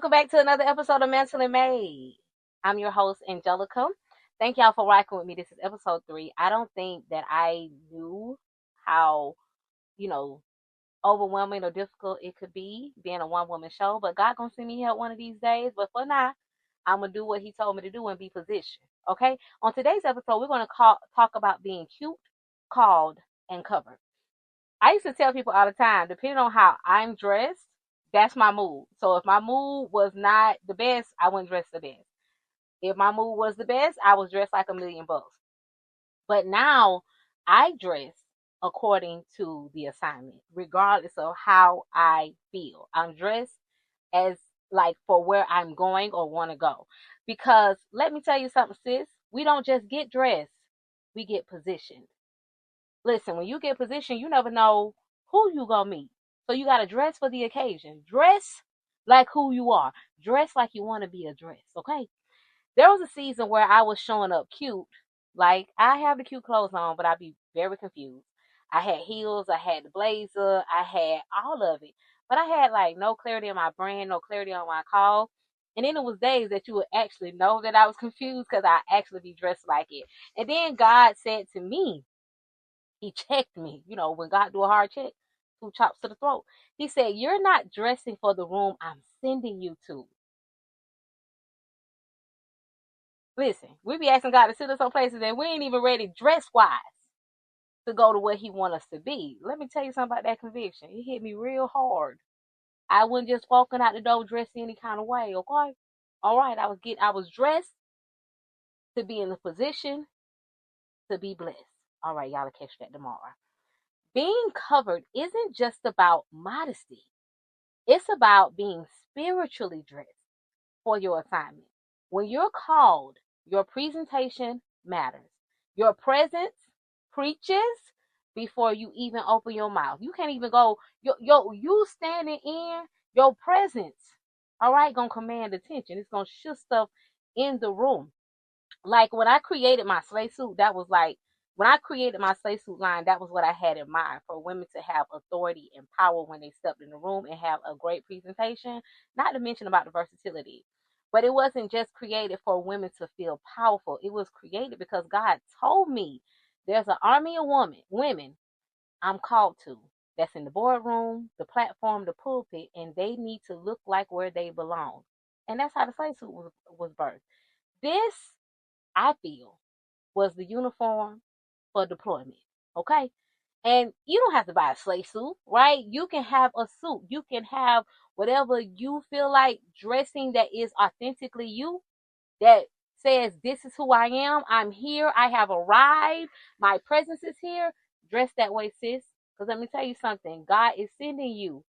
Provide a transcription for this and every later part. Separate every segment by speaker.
Speaker 1: Welcome back to another episode of Mantled and Made. I'm your host, Angelica. Thank y'all for rocking with me. This is episode 3. I don't think that I knew how, you know, overwhelming or difficult it could be being a one-woman show, but God gonna send me help one of these days. But for now, I'm gonna do what He told me to do and be positioned. Okay? On today's episode, we're gonna talk about being cute, called, and covered. I used to tell people all the time, depending on how I'm dressed, that's my mood. So if my mood was not the best, I wouldn't dress the best. If my mood was the best, I was dressed like $1,000,000. But now I dress according to the assignment, regardless of how I feel. I'm dressed as like for where I'm going or want to go. Because let me tell you something, sis, we don't just get dressed, we get positioned. Listen, when you get positioned, you never know who you gonna meet. So you gotta dress for the occasion. Dress like who you are. Dress like you want to be addressed. Okay. There was a season where I was showing up cute. Like I have the cute clothes on, but I'd be very confused. I had heels, I had the blazer, I had all of it. But I had like no clarity on my brand, no clarity on my call. And then it was days that you would actually know that I was confused because I actually be dressed like it. And then God said to me, He checked me. You know, when God do a hard check, 2 chops to the throat. He said, "You're not dressing for the room I'm sending you to." Listen, we be asking God to sit us on places and we ain't even ready dress wise to go to where He want us to be. Let me tell you something about that conviction. It hit me real hard. I wasn't just walking out the door dressed any kind of way. Okay, all right. I was dressed to be in the position to be blessed. All right, y'all will catch that tomorrow. Being covered isn't just about modesty. It's about being spiritually dressed for your assignment. When you're called, your presentation matters. Your presence preaches before you even open your mouth. You can't even go, you standing in your presence, all right, gonna command attention. It's gonna shift stuff in the room. Like when I created my slave suit, that was like when I created my slave suit line, that was what I had in mind for women to have authority and power when they stepped in the room and have a great presentation, not to mention about the versatility. But it wasn't just created for women to feel powerful. It was created because God told me there's an army of women I'm called to that's in the boardroom, the platform, the pulpit, and they need to look like where they belong. And that's how the slave suit was birthed. This I feel was the uniform for deployment. Okay? And you don't have to buy a slave suit, right? You can have a suit. You can have whatever you feel like dressing that is authentically you, that says, "This is who I am. I'm here. I have arrived. My presence is here." Dress that way, sis. Because let me tell you something. God is sending you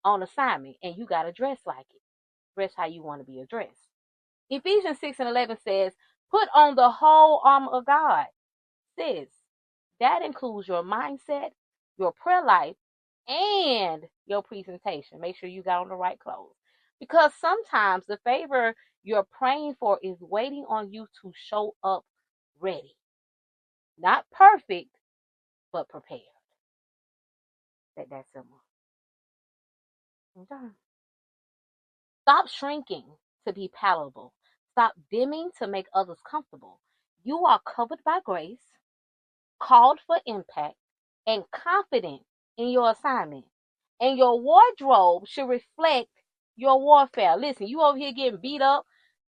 Speaker 1: on assignment, and you got to dress like it. Dress how you want to be addressed. Ephesians 6:11 says, "Put on the whole armor of God." Sis, that includes your mindset, your prayer life, and your presentation. Make sure you got on the right clothes. Because sometimes the favor you're praying for is waiting on you to show up ready. Not perfect, but prepared. That's simple. Okay. Stop shrinking to be palatable. Stop dimming to make others comfortable. You are covered by grace, called for impact, and confident in your assignment. And your wardrobe should reflect your warfare. Listen, you over here getting beat up,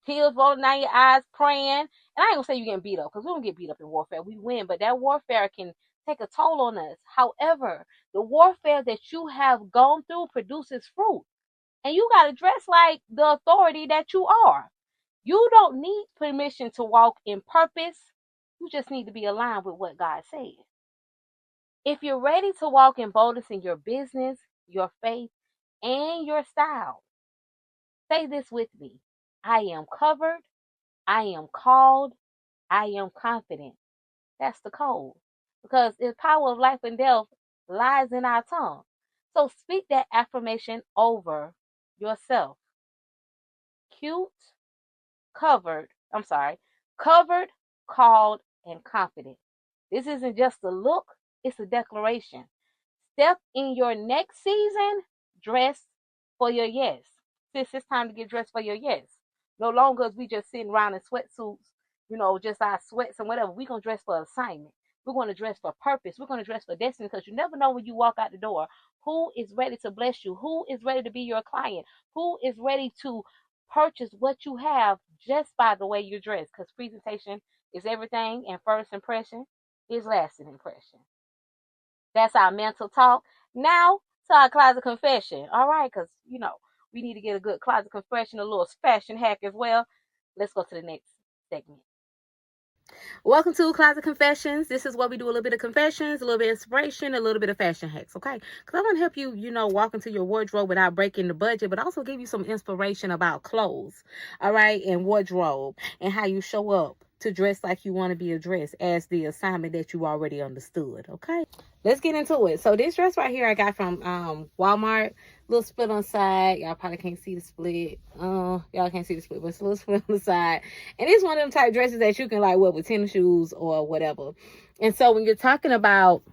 Speaker 1: tears rolling down your eyes, praying. And I ain't gonna say you're getting beat up because we don't get beat up in warfare. We win, but that warfare can take a toll on us. However, the warfare that you have gone through produces fruit. And you got to dress like the authority that you are. You don't need permission to walk in purpose. You just need to be aligned with what God said. If you're ready to walk in boldness in your business, your faith, and your style, say this with me. I am covered. I am called. I am confident. That's the code. Because the power of life and death lies in our tongue. So speak that affirmation over yourself. Cute, covered, I'm sorry, covered, called, and confident. This isn't just a look, it's a declaration. Step in your next season, dress for your yes. sis, it's time to get dressed for your yes. No longer as we just sitting around in sweatsuits, just our sweats and whatever. We're going to dress for assignment. We're going to dress for purpose. We're going to dress for destiny, because you never know when you walk out the door who is ready to bless you, who is ready to be your client, who is ready to purchase what you have just by the way you're dressed, because presentation is everything, and first impression is lasting impression. That's our mental talk. Now to our closet confession. All right, because we need to get a good closet confession, a little fashion hack as well. Let's go to the next segment. Welcome to Closet Confessions. This is where we do a little bit of confessions, a little bit of inspiration, a little bit of fashion hacks, okay? Because I want to help you, walk into your wardrobe without breaking the budget, but also give you some inspiration about clothes, all right, and wardrobe, and how you show up to dress like you want to be addressed as the assignment that you already understood, okay? Let's get into it. So this dress right here I got from Walmart. Little split on the side. Y'all probably can't see the split. Y'all can't see the split, but it's a little split on the side. And it's one of them type dresses that you can like wear with tennis shoes or whatever. And so when you're talking about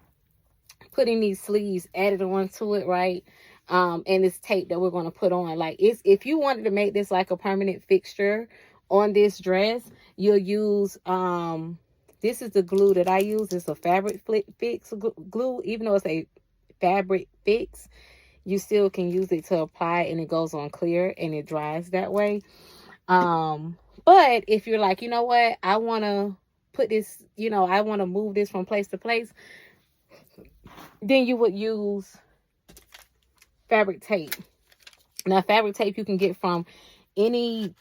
Speaker 1: putting these sleeves added onto it, right? And this tape that we're going to put on, like, if you wanted to make this like a permanent fixture on this dress, you'll use this is the glue that I use. It's a fabric fix glue. Even though it's a fabric fix, you still can use it to apply, and it goes on clear and it dries that way. But if you're like, you know what, I want to put this, I want to move this from place to place, then you would use fabric tape. Now, fabric tape you can get from any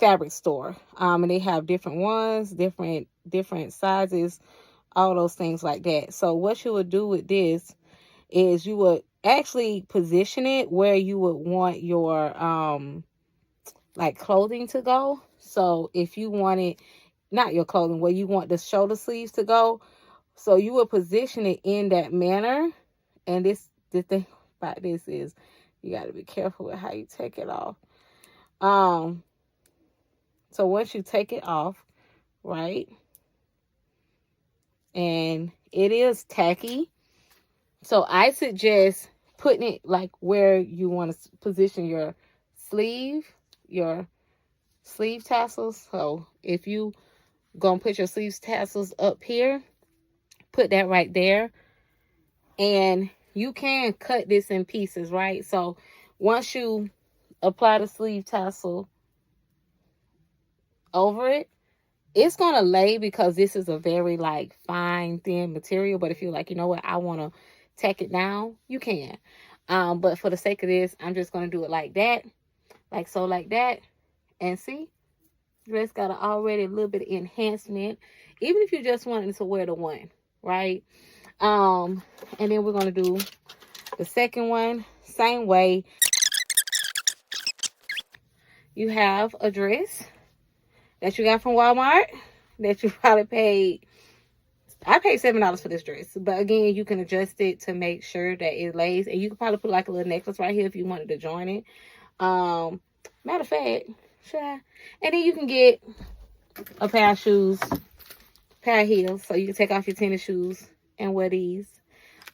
Speaker 1: fabric store, and they have different ones, different sizes, all those things like that. So what you would do with this is you would actually position it where you would want your like clothing to go. So if you wanted, not your clothing, where you want the shoulder sleeves to go, so you would position it in that manner. And the thing about this is you got to be careful with how you take it off. So once you take it off, right, and it is tacky, so I suggest putting it like where you want to position your sleeve tassels. So if you gonna put your sleeve tassels up here, put that right there. And you can cut this in pieces, right? So once you apply the sleeve tassel over it, it's gonna lay, because this is a very like fine thin material. But if you're like, you know what, I want to tack it down, you can. But for the sake of this, I'm just gonna do it like that, like so, like that. And see, dress got already a little bit of enhancement, even if you just wanted to wear the one, right? And then we're gonna do the second one same way. You have a dress that you got from Walmart that you probably paid. I paid $7 for this dress, but again, you can adjust it to make sure that it lays, and you can probably put like a little necklace right here if you wanted to join it. Matter of fact, should I? And then you can get a pair of shoes, pair of heels, so you can take off your tennis shoes and wear these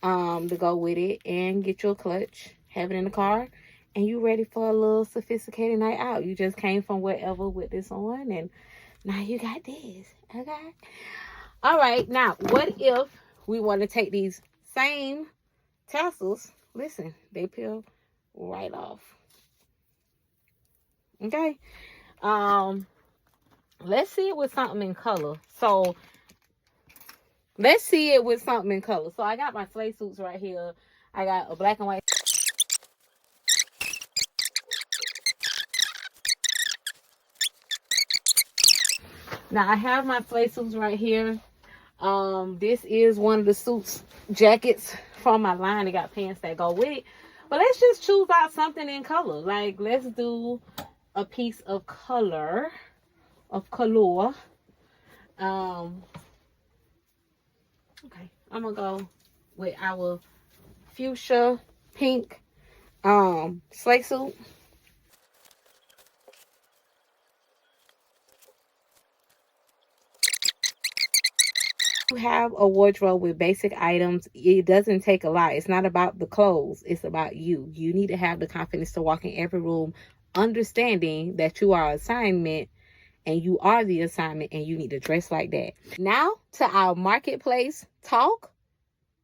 Speaker 1: to go with it, and get your clutch, have it in the car, and you ready for a little sophisticated night out. You just came from wherever with this on, and now you got this. Okay. All right. Now, what if we want to take these same tassels? Listen, they peel right off. Okay. Let's see it with something in color. So let's see it with something in color. So I got my sleigh suits right here. I got a black and white. Now I have my sleigh suits right here. This is one of the suits jackets from my line. They got pants that go with it. But let's just choose out something in color. Like, let's do a piece of color. Okay, I'm gonna go with our fuchsia pink sleigh suit. You have a wardrobe with basic items. It doesn't take a lot. It's not about the clothes. It's about you. You need to have the confidence to walk in every room, understanding that you are assignment and you are the assignment and you need to dress like that. Now to our marketplace talk,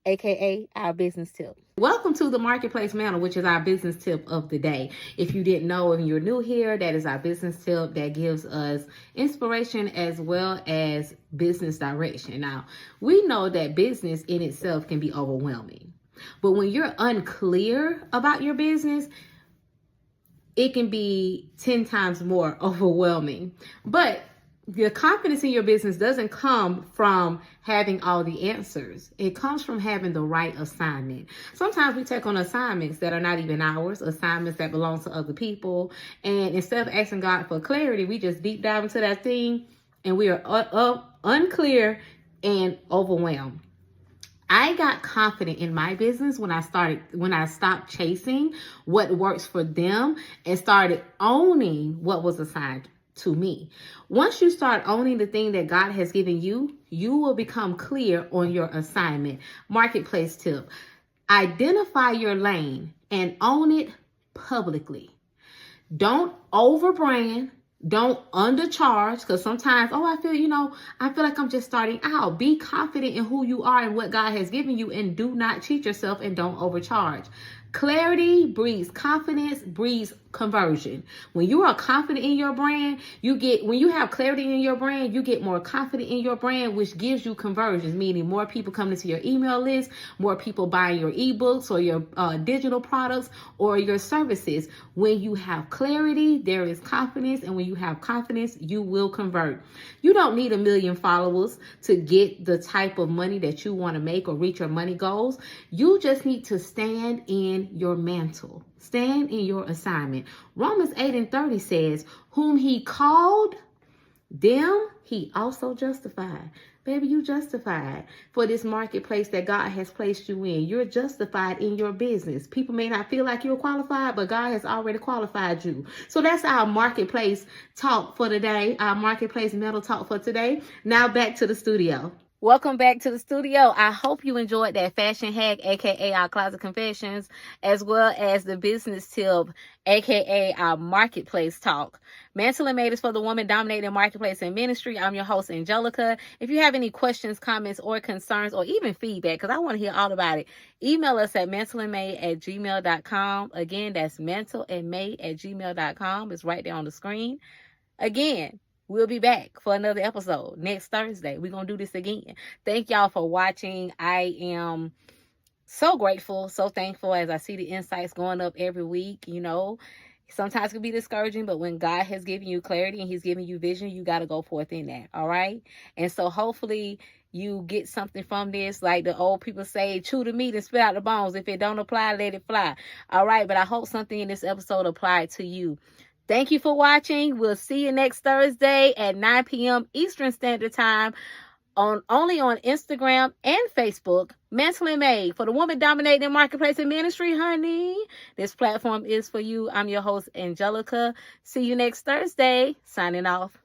Speaker 1: aka our business tip. Welcome to the Marketplace Mantle, which is our business tip of the day. If you didn't know and you're new here, that is our business tip that gives us inspiration as well as business direction. Now, we know that business in itself can be overwhelming, but when you're unclear about your business, it can be 10 times more overwhelming. But the confidence in your business doesn't come from having all the answers. It comes from having the right assignment. Sometimes we take on assignments that are not even ours, assignments that belong to other people. And instead of asking God for clarity, we just deep dive into that thing and we are unclear and overwhelmed. I got confident in my business when I stopped chasing what works for them and started owning what was assigned to me. Once you start owning the thing that God has given you, you will become clear on your assignment. Marketplace tip: identify your lane and own it publicly. Don't overbrand. Don't undercharge, because sometimes, I feel like I'm just starting out. Be confident in who you are and what God has given you, and do not cheat yourself and don't overcharge. Clarity breeds confidence, breeds conversion. When you are confident in your brand, when you have clarity in your brand, you get more confident in your brand, which gives you conversions, meaning more people coming into your email list, more people buying your ebooks or your digital products or your services. When you have clarity, there is confidence, and when you have confidence, you will convert. You don't need 1 million followers to get the type of money that you want to make or reach your money goals. You just need to stand in your mantle. Stand in your assignment. Romans 8:30 says, whom he called, them he also justified. Baby, you justified for this marketplace that God has placed you in. You're justified in your business. People may not feel like you're qualified, but God has already qualified you. So that's our marketplace talk for today, our marketplace mental talk for today. Now back to the studio. Welcome back to the studio. I hope you enjoyed that fashion hack, aka our closet confessions, as well as the business tip, aka our marketplace talk. Mantled Made is for the woman dominating marketplace and ministry. I'm your host, Angelica. If you have any questions, comments, or concerns, or even feedback, because I want to hear all about it, email us at mantledmade@gmail.com. Again, that's mantledmade@gmail.com. It's right there on the screen. Again, we'll be back for another episode next Thursday. We're going to do this again. Thank y'all for watching. I am so grateful, so thankful as I see the insights going up every week. Sometimes it can be discouraging, but when God has given you clarity and he's giving you vision, you got to go forth in that. All right. And so hopefully you get something from this. Like the old people say, chew the meat and spit out the bones. If it don't apply, let it fly. All right. But I hope something in this episode applied to you. Thank you for watching. We'll see you next Thursday at 9 p.m. Eastern Standard Time only on Instagram and Facebook. Mantled Made for the woman dominating marketplace and ministry, honey. This platform is for you. I'm your host, Angelica. See you next Thursday. Signing off.